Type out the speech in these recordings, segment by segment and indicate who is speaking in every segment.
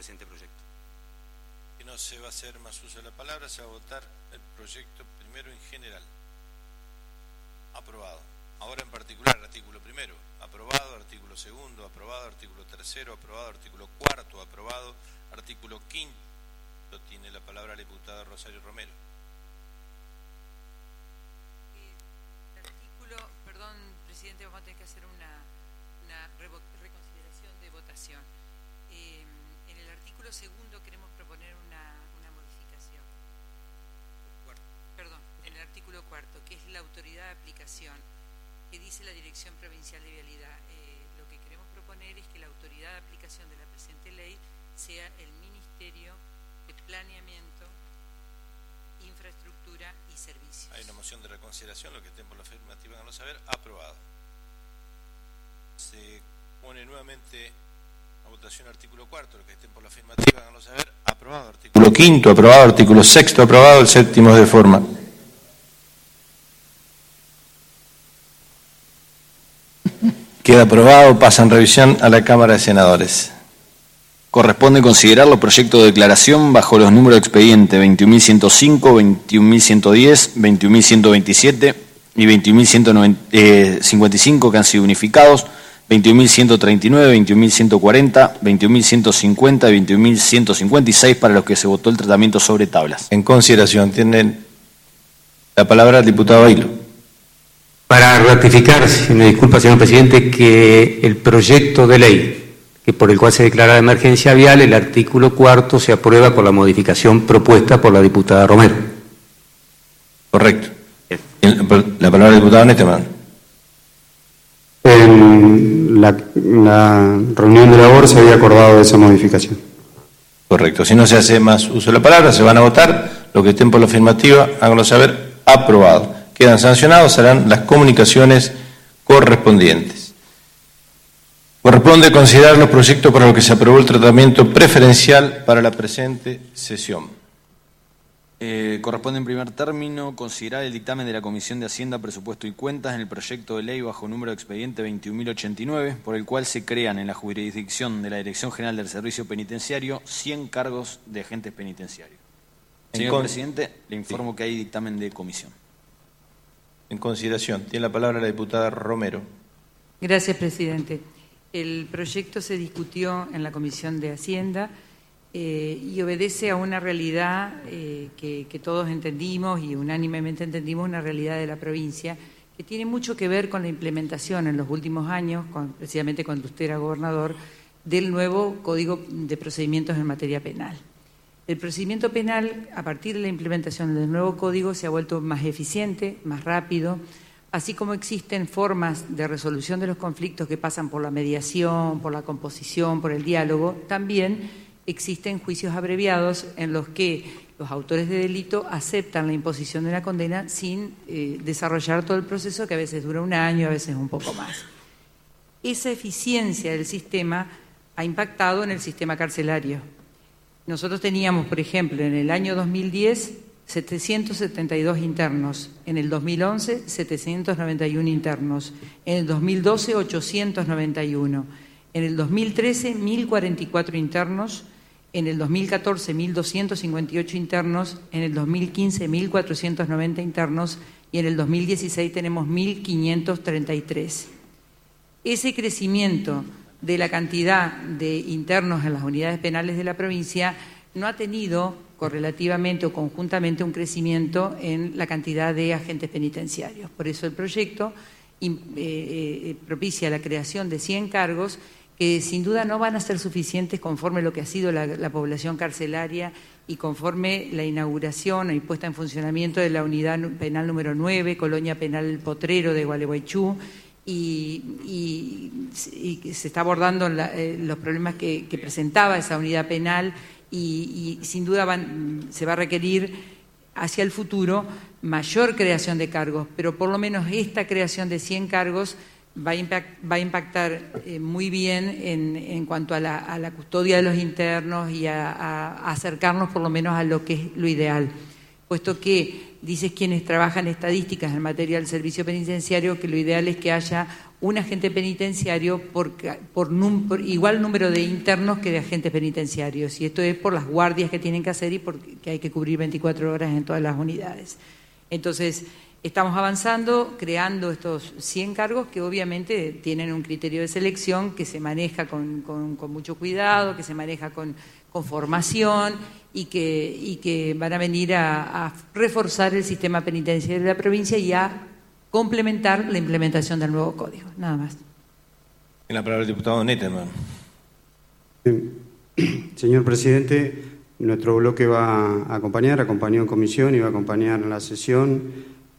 Speaker 1: presente proyecto.
Speaker 2: Que no se va a hacer más uso de la palabra, se va a votar el proyecto primero en general. Aprobado. Ahora en particular, artículo primero, aprobado, artículo segundo, aprobado, artículo tercero, aprobado, artículo cuarto, aprobado, artículo quinto. Tiene la palabra la diputada Rosario Romero.
Speaker 3: El artículo, perdón, presidente, vamos a tener que hacer una reconsideración de votación. En el artículo segundo queremos proponer una modificación. Perdón, en el artículo cuarto, que es la autoridad de aplicación, que dice la Dirección Provincial de Vialidad. Lo que queremos proponer es que la autoridad de aplicación de la presente ley sea el Ministerio de Planeamiento, Infraestructura y Servicios.
Speaker 2: Hay una moción de reconsideración, los que estén por la afirmativa háganlo saber. Aprobado. Se pone nuevamente a votación artículo cuarto, los que estén por la afirmativa háganlo saber. Aprobado. Artículo quinto, aprobado. Artículo sexto, aprobado. El séptimo de forma. Queda aprobado. Pasa en revisión a la Cámara de Senadores.
Speaker 4: Corresponde considerar los proyectos de declaración bajo los números de expediente 21.105, 21.110, 21.127 y 21.155 que han sido unificados, 21.139, 21.140, 21.150 y 21.156 para los que se votó el tratamiento sobre tablas.
Speaker 2: En consideración, tienen la palabra el diputado Bailo.
Speaker 1: Para ratificar, si me disculpa, señor presidente, que el proyecto de ley que por el cual se declara de emergencia vial, el artículo cuarto se aprueba con la modificación propuesta por la diputada Romero.
Speaker 2: Correcto. La palabra del diputado Nesteman.
Speaker 5: En la reunión de labor se había acordado de esa modificación.
Speaker 2: Correcto. Si no se hace más uso de la palabra, se van a votar. Los que estén por la afirmativa, háganlo saber. Aprobado. Quedan sancionados, serán las comunicaciones correspondientes. Corresponde considerar los proyectos para los que se aprobó el tratamiento preferencial para la presente sesión.
Speaker 4: Corresponde en primer término considerar el dictamen de la Comisión de Hacienda, Presupuesto y Cuentas en el proyecto de ley bajo número de expediente 21.089, por el cual se crean en la jurisdicción de la Dirección General del Servicio Penitenciario 100 cargos de agentes penitenciarios. Señor presidente, le informo que hay dictamen de comisión.
Speaker 2: En consideración, tiene la palabra la diputada Romero.
Speaker 3: Gracias, presidente. El proyecto se discutió en la Comisión de Hacienda y obedece a una realidad que todos entendimos y unánimemente entendimos, una realidad de la provincia que tiene mucho que ver con la implementación en los últimos años, precisamente cuando usted era gobernador, del nuevo Código de Procedimientos en materia penal. El procedimiento penal, a partir de la implementación del nuevo código, se ha vuelto más eficiente, más rápido, así como existen formas de resolución de los conflictos que pasan por la mediación, por la composición, por el diálogo, también existen juicios abreviados en los que los autores de delito aceptan la imposición de una condena sin desarrollar todo el proceso, que a veces dura un año, a veces un poco más. Esa eficiencia del sistema ha impactado en el sistema carcelario. Nosotros teníamos, por ejemplo, en el año 2010, 772 internos, en el 2011 791 internos, en el 2012 891, en el 2013 1044 internos, en el 2014 1258 internos, en el 2015 1490 internos y en el 2016 tenemos 1533. Ese crecimiento de la cantidad de internos en las unidades penales de la provincia no ha tenido correlativamente o conjuntamente un crecimiento en la cantidad de agentes penitenciarios. Por eso el proyecto propicia la creación de 100 cargos que sin duda no van a ser suficientes conforme lo que ha sido la población carcelaria y conforme la inauguración y puesta en funcionamiento de la unidad penal número 9, Colonia Penal El Potrero de Gualeguaychú, y se está abordando los problemas que presentaba esa unidad penal y sin duda se va a requerir hacia el futuro mayor creación de cargos, pero por lo menos esta creación de 100 cargos va a impactar muy bien en cuanto a la custodia de los internos y a acercarnos por lo menos a lo que es lo ideal. puesto que dices quienes trabajan estadísticas en materia del servicio penitenciario que lo ideal es que haya un agente penitenciario por igual número de internos que de agentes penitenciarios, y esto es por las guardias que tienen que hacer y porque hay que cubrir 24 horas en todas las unidades. Entonces, estamos avanzando, creando estos 100 cargos que obviamente tienen un criterio de selección que se maneja con mucho cuidado, que se maneja con formación y que van a venir a reforzar el sistema penitenciario de la provincia y a complementar la implementación del nuevo código. Nada más.
Speaker 2: En la palabra el diputado Netterman.
Speaker 5: Señor presidente, nuestro bloque acompañó en comisión y va a acompañar en la sesión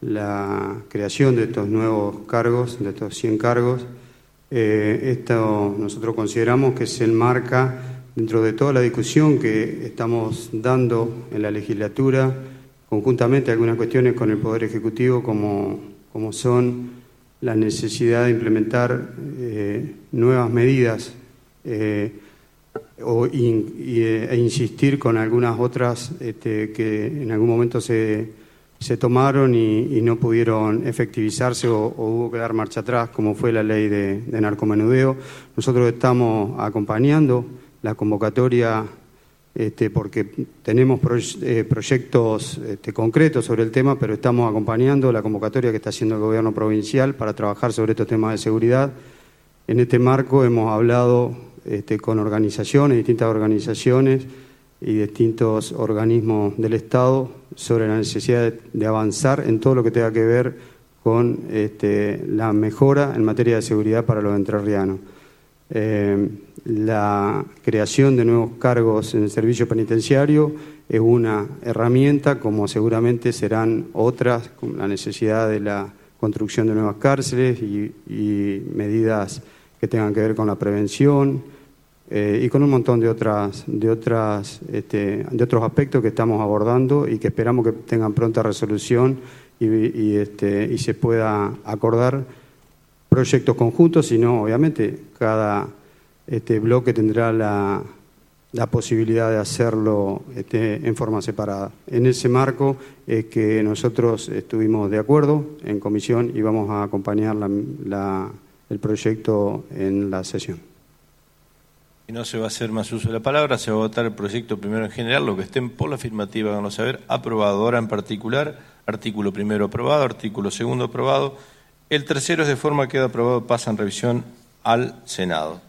Speaker 5: la creación de estos nuevos cargos, de estos 100 cargos. Esto nosotros consideramos que se enmarca dentro de toda la discusión que estamos dando en la legislatura, conjuntamente algunas cuestiones con el Poder Ejecutivo, como son la necesidad de implementar nuevas medidas e insistir con algunas otras que en algún momento se tomaron y no pudieron efectivizarse o hubo que dar marcha atrás, como fue la ley de narcomenudeo. Nosotros estamos acompañando la convocatoria porque tenemos proyectos concretos sobre el tema, pero estamos acompañando la convocatoria que está haciendo el gobierno provincial para trabajar sobre estos temas de seguridad. En este marco hemos hablado con distintas organizaciones y distintos organismos del Estado sobre la necesidad de avanzar en todo lo que tenga que ver con la mejora en materia de seguridad para los entrerrianos. La creación de nuevos cargos en el servicio penitenciario es una herramienta, como seguramente serán otras, con la necesidad de la construcción de nuevas cárceles y medidas que tengan que ver con la prevención y con un montón de otros aspectos que estamos abordando y que esperamos que tengan pronta resolución y se pueda acordar proyectos conjuntos, sino obviamente cada bloque tendrá la posibilidad de hacerlo en forma separada. En ese marco es que nosotros estuvimos de acuerdo en comisión y vamos a acompañar el proyecto en la sesión.
Speaker 2: Si no se va a hacer más uso de la palabra, se va a votar el proyecto primero en general. Los que estén por la afirmativa, háganlo saber. Aprobado. Ahora en particular, artículo primero aprobado, artículo segundo aprobado. El tercero es de forma que queda aprobado, pasa en revisión al Senado.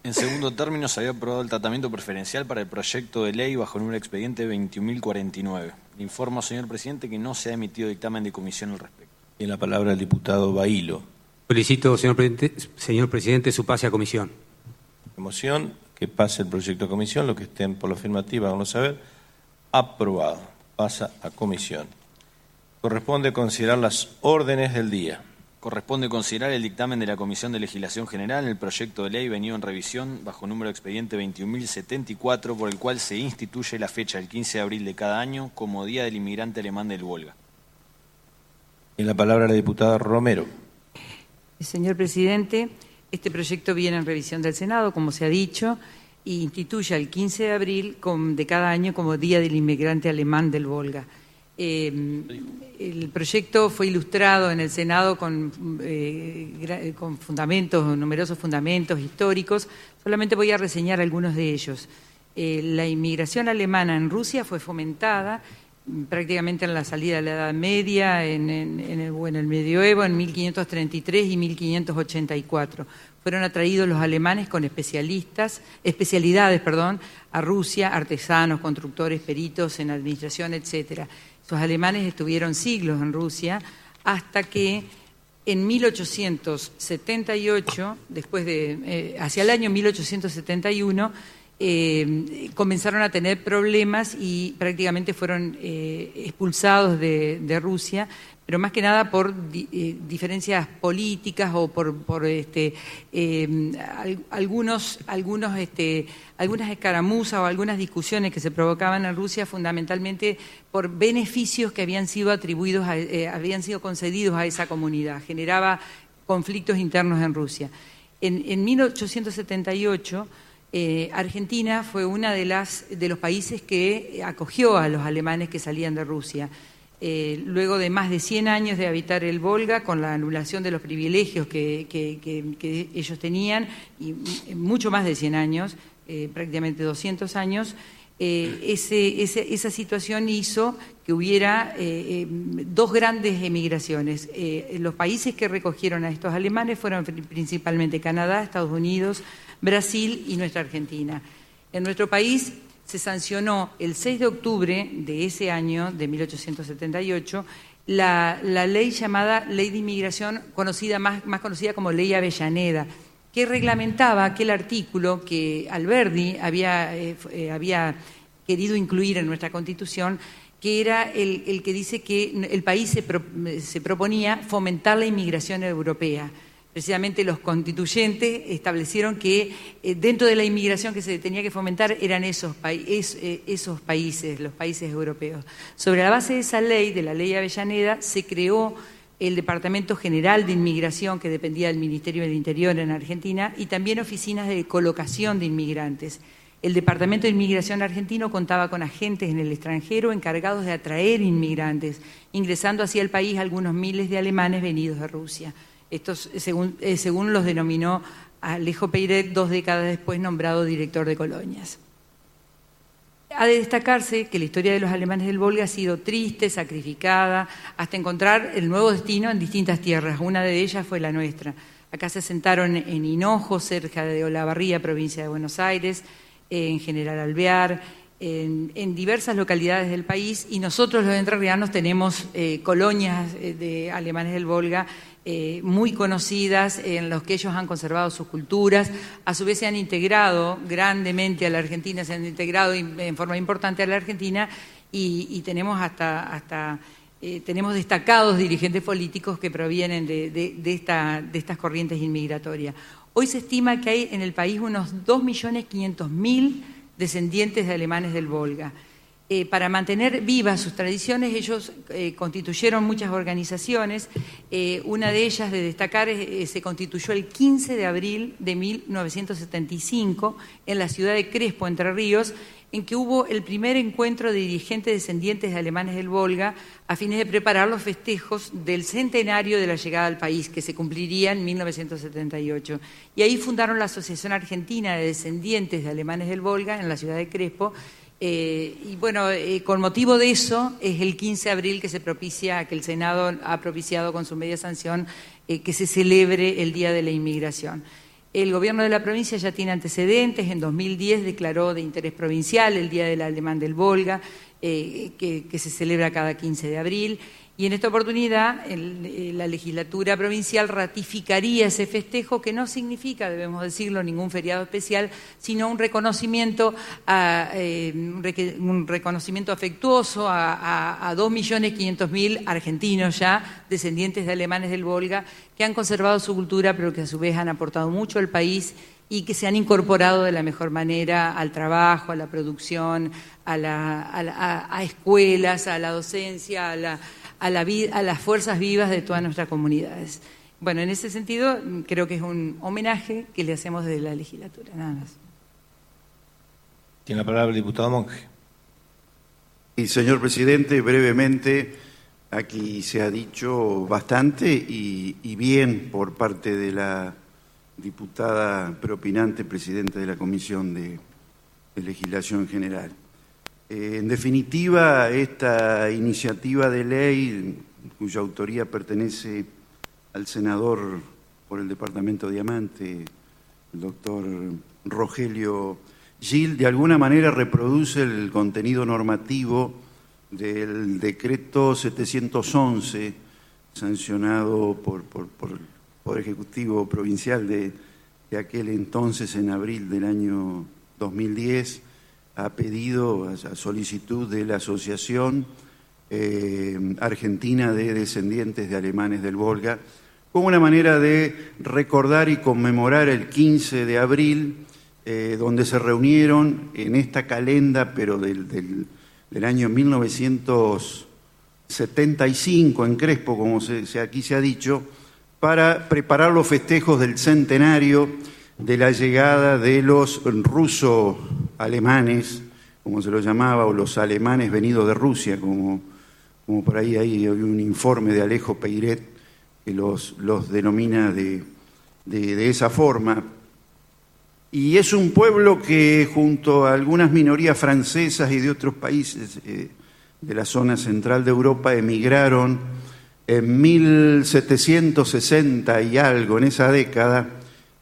Speaker 4: En segundo término, se había aprobado el tratamiento preferencial para el proyecto de ley bajo el número de expediente 21.049. Le informo, señor presidente, que no se ha emitido dictamen de comisión al respecto.
Speaker 2: Tiene la palabra el diputado Bailo.
Speaker 1: Solicito, señor presidente, su pase a comisión.
Speaker 2: Moción, que pase el proyecto a comisión. Los que estén por la afirmativa, háganlo saber. Aprobado. Pasa a comisión. Corresponde considerar las órdenes del día.
Speaker 4: Corresponde considerar el dictamen de la Comisión de Legislación General en el proyecto de ley venido en revisión bajo número de expediente 21.074, por el cual se instituye la fecha del 15 de abril de cada año como Día del Inmigrante Alemán del Volga.
Speaker 2: En la palabra la diputada Romero.
Speaker 3: Señor presidente, este proyecto viene en revisión del Senado, como se ha dicho, e instituye el 15 de abril de cada año como Día del Inmigrante Alemán del Volga. El proyecto fue ilustrado en el Senado con numerosos fundamentos históricos. Solamente voy a reseñar algunos de ellos. La inmigración alemana en Rusia fue fomentada prácticamente en la salida de la Edad Media, en el Medioevo, en 1533 y 1584. Fueron atraídos los alemanes con especialidades, a Rusia, artesanos, constructores, peritos en administración, etcétera. Esos alemanes estuvieron siglos en Rusia hasta que en 1878, hacia el año 1871, comenzaron a tener problemas y prácticamente fueron expulsados de Rusia, pero más que nada por diferencias políticas o por algunas escaramuzas o algunas discusiones que se provocaban en Rusia, fundamentalmente por beneficios que habían sido concedidos a esa comunidad. Generaba conflictos internos en Rusia. En 1878 Argentina fue uno de los países que acogió a los alemanes que salían de Rusia. Luego de más de 100 años de habitar el Volga, con la anulación de los privilegios que ellos tenían, y mucho más de 100 años, prácticamente 200 años, esa situación hizo que hubiera dos grandes emigraciones. Los países que recogieron a estos alemanes fueron principalmente Canadá, Estados Unidos, Brasil y nuestra Argentina. En nuestro país se sancionó el 6 de octubre de ese año, de 1878, la ley llamada Ley de Inmigración, más conocida como Ley Avellaneda, que reglamentaba aquel artículo que Alberdi había querido incluir en nuestra Constitución, que era el que dice que el país se proponía fomentar la inmigración europea. Precisamente los constituyentes establecieron que dentro de la inmigración que se tenía que fomentar eran esos países, los países europeos. Sobre la base de esa ley, de la Ley Avellaneda, se creó el Departamento General de Inmigración, que dependía del Ministerio del Interior en Argentina, y también oficinas de colocación de inmigrantes. El Departamento de Inmigración argentino contaba con agentes en el extranjero encargados de atraer inmigrantes, ingresando así al país algunos miles de alemanes venidos de Rusia. Estos, según los denominó Alejo Peiret, 2 décadas después nombrado director de colonias. Ha de destacarse que la historia de los alemanes del Volga ha sido triste, sacrificada, hasta encontrar el nuevo destino en distintas tierras. Una de ellas fue la nuestra. Acá se asentaron en Hinojo, cerca de Olavarría, provincia de Buenos Aires, en General Alvear, en diversas localidades del país, y nosotros los entrerrianos tenemos colonias de alemanes del Volga muy conocidas, en los que ellos han conservado sus culturas, a su vez se han integrado grandemente a la Argentina, se han integrado en forma importante a la Argentina, y tenemos tenemos destacados dirigentes políticos que provienen de estas corrientes inmigratorias. Hoy se estima que hay en el país unos 2.500.000 descendientes de alemanes del Volga. Para mantener vivas sus tradiciones, ellos constituyeron muchas organizaciones. Una de ellas, de destacar, se constituyó el 15 de abril de 1975 en la ciudad de Crespo, Entre Ríos, en que hubo el primer encuentro de dirigentes descendientes de alemanes del Volga a fines de preparar los festejos del centenario de la llegada al país, que se cumpliría en 1978. Y ahí fundaron la Asociación Argentina de Descendientes de Alemanes del Volga en la ciudad de Crespo. Y bueno, con motivo de eso es el 15 de abril que se propicia, que el Senado ha propiciado con su media sanción, que se celebre el Día de la Inmigración. El gobierno de la provincia ya tiene antecedentes. En 2010 declaró de interés provincial el Día del Alemán del Volga, que se celebra cada 15 de abril. Y en esta oportunidad la legislatura provincial ratificaría ese festejo, que no significa, debemos decirlo, ningún feriado especial, sino un reconocimiento afectuoso a 2.500.000 argentinos ya, descendientes de alemanes del Volga, que han conservado su cultura, pero que a su vez han aportado mucho al país y que se han incorporado de la mejor manera al trabajo, a la producción, a escuelas, a la docencia, a las fuerzas vivas de todas nuestras comunidades. Bueno, en ese sentido, creo que es un homenaje que le hacemos desde la legislatura, nada más.
Speaker 2: Tiene la palabra el diputado Monge.
Speaker 6: Y, señor presidente, brevemente, aquí se ha dicho bastante y bien por parte de la diputada preopinante, presidenta de la Comisión de Legislación General. En definitiva, esta iniciativa de ley, cuya autoría pertenece al senador por el departamento Diamante, el doctor Rogelio Gil, de alguna manera reproduce el contenido normativo del decreto 711, sancionado por el Poder Ejecutivo Provincial de aquel entonces, en abril del año 2010, a pedido, a solicitud de la Asociación Argentina de Descendientes de Alemanes del Volga, como una manera de recordar y conmemorar el 15 de abril, donde se reunieron en esta calenda, pero del año 1975, en Crespo, como aquí se ha dicho, para preparar los festejos del centenario de la llegada de los ruso-alemanes, como se los llamaba, o los alemanes venidos de Rusia, como por ahí hay un informe de Alejo Peiret que los denomina de esa forma. Y es un pueblo que, junto a algunas minorías francesas y de otros países de la zona central de Europa, emigraron en 1760 y algo, en esa década,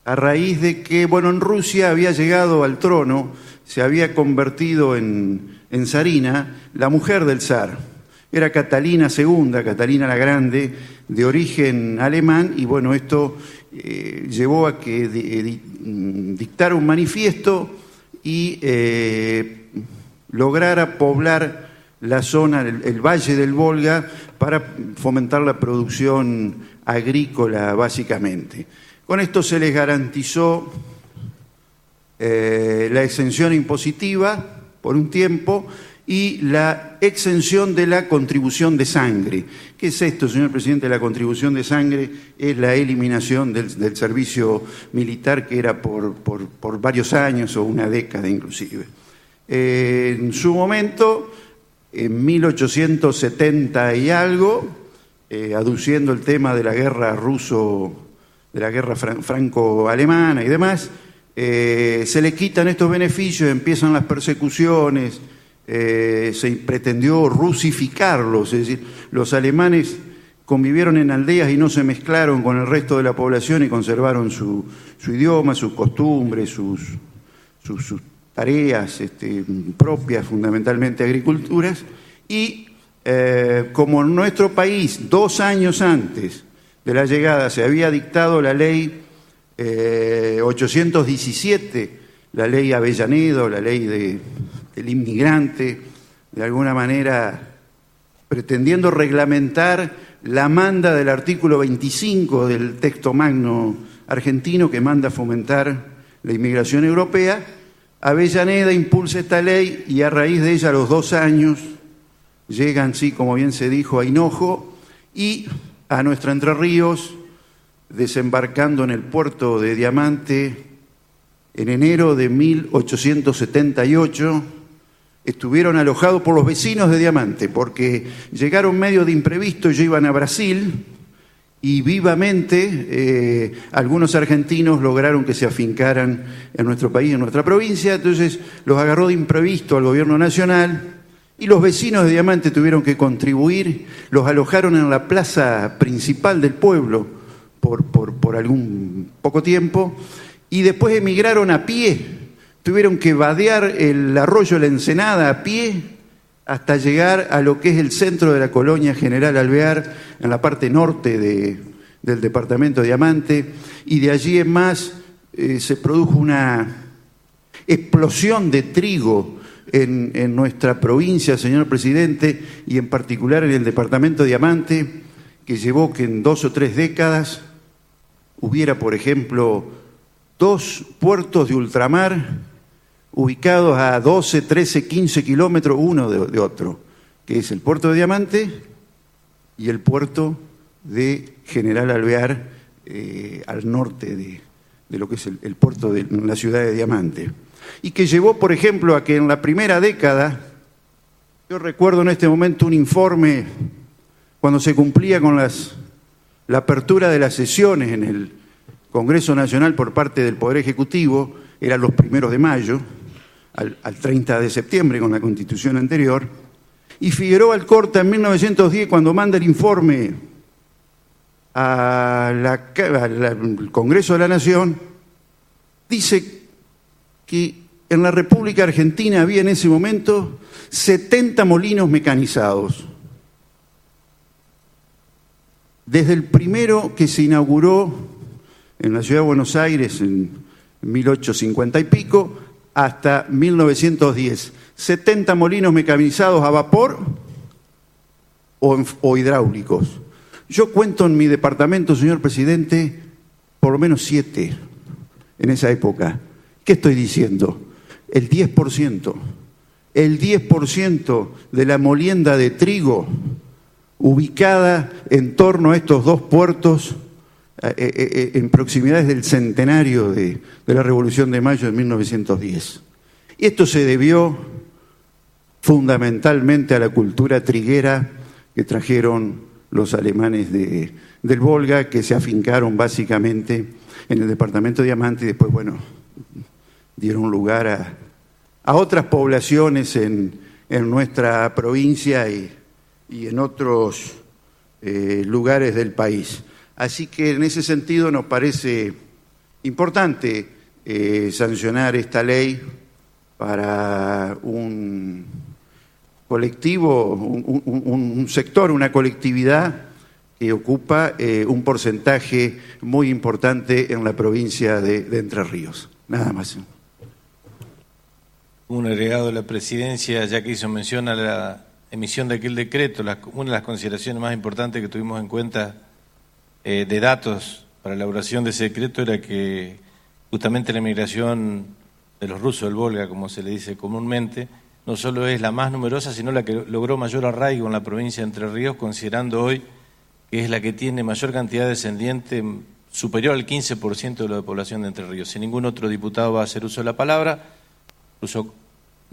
Speaker 6: a raíz de que, en Rusia había llegado al trono, se había convertido en zarina, la mujer del zar. Era Catalina II, Catalina la Grande, de origen alemán, y esto llevó a que dictara un manifiesto y lograra poblar la zona, el valle del Volga, para fomentar la producción agrícola, básicamente. Con esto se les garantizó la exención impositiva por un tiempo y la exención de la contribución de sangre. ¿Qué es esto, señor presidente? La contribución de sangre es la eliminación del servicio militar, que era por varios años o una década inclusive. En su momento, en 1870 y algo, aduciendo el tema de la guerra franco-alemana y demás, se le quitan estos beneficios, empiezan las persecuciones, se pretendió rusificarlos, es decir, los alemanes convivieron en aldeas y no se mezclaron con el resto de la población y conservaron su idioma, sus costumbres, sus tareas propias, fundamentalmente agriculturas, y como en nuestro país 2 años antes de la llegada se había dictado la ley 817, la ley Avellaneda, la ley del inmigrante, de alguna manera pretendiendo reglamentar la manda del artículo 25 del texto magno argentino, que manda a fomentar la inmigración europea. Avellaneda impulsa esta ley y a raíz de ella, a los 2 años, llegan, sí, como bien se dijo, a Hinojo y a Nuestra Entre Ríos, desembarcando en el puerto de Diamante en enero de 1878. Estuvieron alojados por los vecinos de Diamante, porque llegaron medio de imprevisto, ellos iban a Brasil, y vivamente algunos argentinos lograron que se afincaran en nuestro país, en nuestra provincia. Entonces los agarró de imprevisto al gobierno nacional y los vecinos de Diamante tuvieron que contribuir, los alojaron en la plaza principal del pueblo por algún poco tiempo, y después emigraron a pie. Tuvieron que vadear el arroyo La Ensenada a pie hasta llegar a lo que es el centro de la colonia General Alvear, en la parte norte del departamento de Diamante, y de allí en más se produjo una explosión de trigo en nuestra provincia, señor presidente, y en particular en el departamento de Diamante, que llevó que en 2 o 3 décadas hubiera, por ejemplo, 2 puertos de ultramar ubicados a 12, 13, 15 kilómetros uno de otro, que es el puerto de Diamante y el puerto de General Alvear, al norte de lo que es el puerto de la ciudad de Diamante. Y que llevó, por ejemplo, a que en la primera década, yo recuerdo en este momento un informe cuando se cumplía con la apertura de las sesiones en el Congreso Nacional por parte del Poder Ejecutivo, eran los 1 de mayo, al 30 de septiembre con la Constitución anterior, y Figueroa Alcorta en 1910, cuando manda el informe al Congreso de la Nación, dice que en la República Argentina había en ese momento 70 molinos mecanizados. Desde el primero que se inauguró en la ciudad de Buenos Aires en 1850 y pico hasta 1910, 70 molinos mecanizados a vapor o hidráulicos. Yo cuento en mi departamento, señor presidente, por lo menos 7 en esa época. ¿Qué estoy diciendo? El 10% de la molienda de trigo ubicada en torno a estos 2 puertos en proximidades del centenario de la Revolución de Mayo de 1910. Y esto se debió fundamentalmente a la cultura triguera que trajeron los alemanes del Volga, que se afincaron básicamente en el departamento de Diamante y después, bueno, dieron lugar a otras poblaciones en nuestra provincia y en otros lugares del país. Así que en ese sentido nos parece importante sancionar esta ley para un colectivo, un sector, una colectividad que ocupa un porcentaje muy importante en la provincia de Entre Ríos. Nada más.
Speaker 2: Un agregado de la Presidencia, ya que hizo mención a la emisión de aquel decreto, una de las consideraciones más importantes que tuvimos en cuenta de datos para la elaboración de ese decreto era que justamente la migración de los rusos del Volga, como se le dice comúnmente, no solo es la más numerosa, sino la que logró mayor arraigo en la provincia de Entre Ríos, considerando hoy que es la que tiene mayor cantidad de descendientes, superior al 15% de la población de Entre Ríos. Si ningún otro diputado va a hacer uso de la palabra,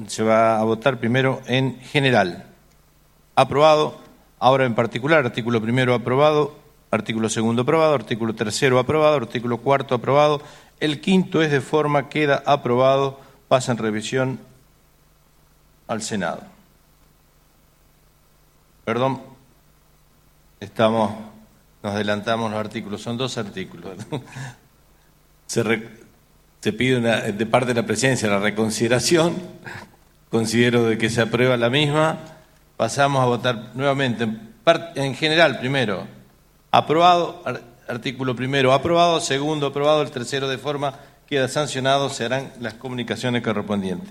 Speaker 2: se va a votar primero en general. Aprobado. Ahora en particular, artículo primero aprobado, artículo segundo aprobado, artículo tercero aprobado, artículo cuarto aprobado. El quinto es de forma, queda aprobado, pasa en revisión al Senado. Perdón, nos adelantamos los artículos, son 2 artículos. Se pide de parte de la Presidencia la reconsideración, considero de que se aprueba la misma, pasamos a votar nuevamente, en general primero, aprobado, artículo primero aprobado, segundo aprobado, el tercero de forma queda sancionado, se harán las comunicaciones correspondientes.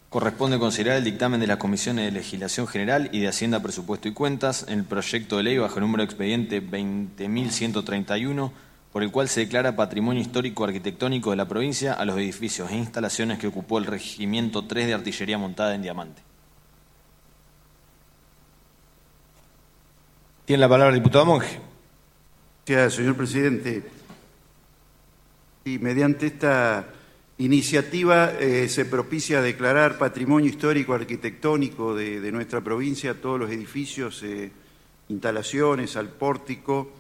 Speaker 4: Corresponde considerar el dictamen de las Comisiones de Legislación General y de Hacienda, Presupuesto y Cuentas en el proyecto de ley bajo el número de expediente 20.131, por el cual se declara patrimonio histórico arquitectónico de la provincia a los edificios e instalaciones que ocupó el Regimiento 3 de Artillería Montada en Diamante.
Speaker 2: Tiene la palabra el diputado Monge.
Speaker 6: Gracias, señor presidente. Y mediante esta iniciativa se propicia declarar patrimonio histórico arquitectónico de nuestra provincia todos los edificios, instalaciones, al pórtico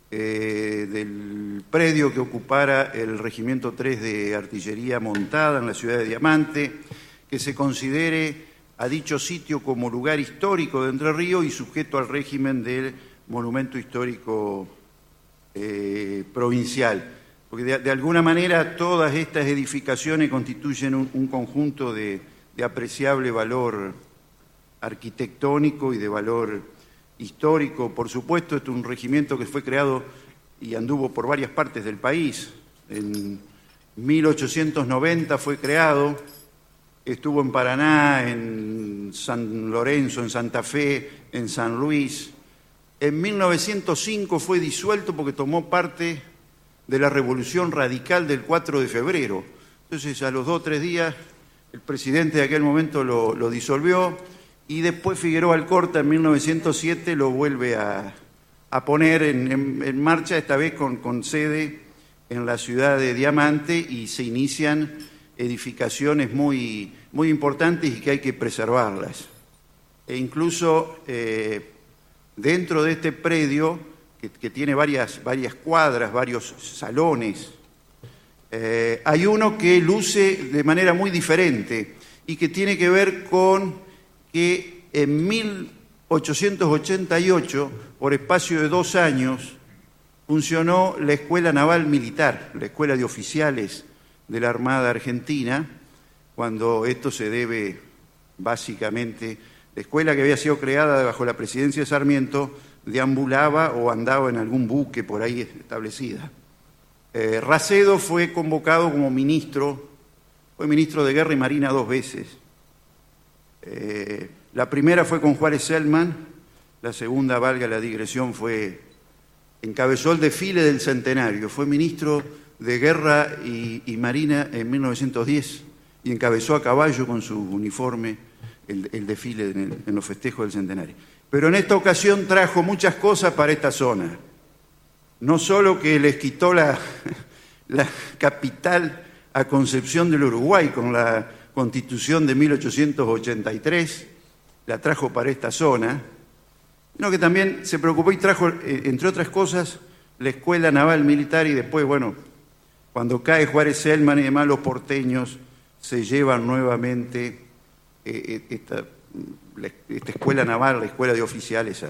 Speaker 6: del predio que ocupara el Regimiento 3 de Artillería Montada en la ciudad de Diamante, que se considere a dicho sitio como lugar histórico de Entre Ríos y sujeto al régimen del monumento histórico provincial. Porque de alguna manera todas estas edificaciones constituyen un conjunto de apreciable valor arquitectónico y de valor histórico. Por supuesto, este es un regimiento que fue creado y anduvo por varias partes del país. En 1890 fue creado, estuvo en Paraná, en San Lorenzo, en Santa Fe, en San Luis. En 1905 fue disuelto porque tomó parte de la Revolución Radical del 4 de febrero. Entonces, a los 2 o 3 días, el presidente de aquel momento lo disolvió y después Figueroa Alcorta en 1907 lo vuelve a poner en marcha, esta vez con sede en la ciudad de Diamante, y se inician edificaciones muy, muy importantes y que hay que preservarlas. E incluso dentro de este predio, que tiene varias cuadras, varios salones, hay uno que luce de manera muy diferente y que tiene que ver con que en 1888, por espacio de 2 años, funcionó la Escuela Naval Militar, la Escuela de Oficiales de la Armada Argentina, cuando esto se debe básicamente, la escuela que había sido creada bajo la presidencia de Sarmiento, deambulaba o andaba en algún buque por ahí establecida. Racedo fue convocado como ministro, fue ministro de Guerra y Marina 2 veces. La primera fue con Juárez Selman, la segunda, valga la digresión, encabezó el desfile del centenario, fue ministro de Guerra y Marina en 1910 y encabezó a caballo con su uniforme el desfile en los festejos del centenario. Pero en esta ocasión trajo muchas cosas para esta zona. no solo que les quitó la capital a Concepción del Uruguay con la Constitución de 1883, la trajo para esta zona, sino que también se preocupó y trajo, entre otras cosas, la Escuela Naval Militar, y después, bueno, cuando cae Juárez Celman y demás, los porteños se llevan nuevamente esta Escuela Naval, la Escuela de Oficiales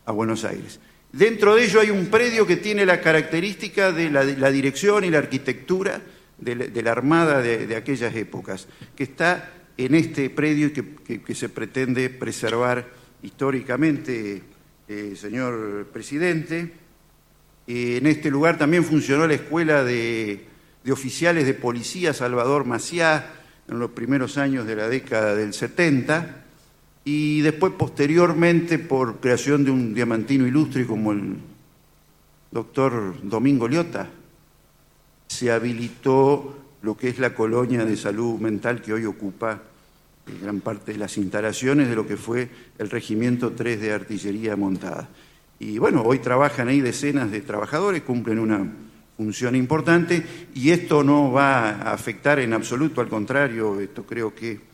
Speaker 6: a Buenos Aires. Dentro de ello hay un predio que tiene la característica de la dirección y la arquitectura de la Armada de aquellas épocas, que está en este predio que se pretende preservar históricamente, señor presidente. En este lugar también funcionó la Escuela de Oficiales de Policía Salvador Maciá en los primeros años de la década del 70, y después posteriormente, por creación de un diamantino ilustre como el doctor Domingo Liotta, se habilitó lo que es la colonia de salud mental que hoy ocupa gran parte de las instalaciones de lo que fue el Regimiento 3 de Artillería Montada. Y bueno, hoy trabajan ahí decenas de trabajadores, cumplen una función importante, y esto no va a afectar en absoluto, al contrario, esto creo que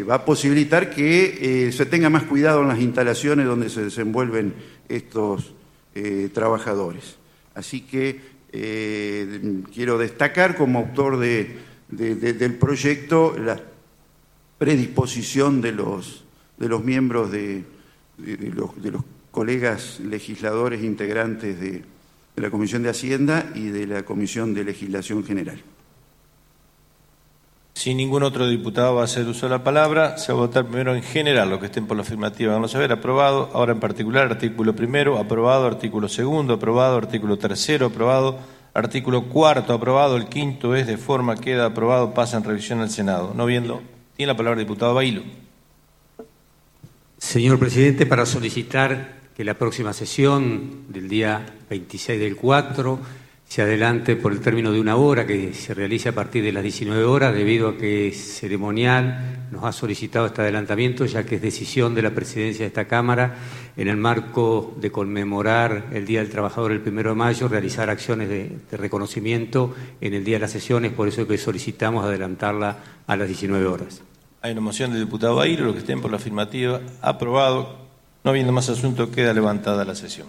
Speaker 6: va a posibilitar que se tenga más cuidado en las instalaciones donde se desenvuelven estos trabajadores. Así que quiero destacar como autor del proyecto la predisposición de los miembros de los colegas legisladores integrantes de la Comisión de Hacienda y de la Comisión de Legislación General.
Speaker 2: Si ningún otro diputado va a hacer uso de la palabra, se va a votar primero en general. Los que estén por la afirmativa van a saber, aprobado. Ahora en particular, artículo primero, aprobado. Artículo segundo, aprobado. Artículo tercero, aprobado. Artículo cuarto, aprobado. El quinto es de forma, queda aprobado, pasa en revisión al Senado. No viendo, tiene la palabra el diputado Bailo.
Speaker 1: Señor presidente, para solicitar que la próxima sesión del día 26 del 4 se adelante por el término de 1 hora, que se realice a partir de las 19 horas, debido a que Ceremonial nos ha solicitado este adelantamiento, ya que es decisión de la presidencia de esta Cámara, en el marco de conmemorar el Día del Trabajador el 1 de mayo, realizar acciones de reconocimiento en el día de las sesiones, por eso que solicitamos adelantarla a las 19 horas.
Speaker 2: Hay una moción del diputado Bailo, los que estén por la afirmativa, aprobado. No habiendo más asunto, queda levantada la sesión.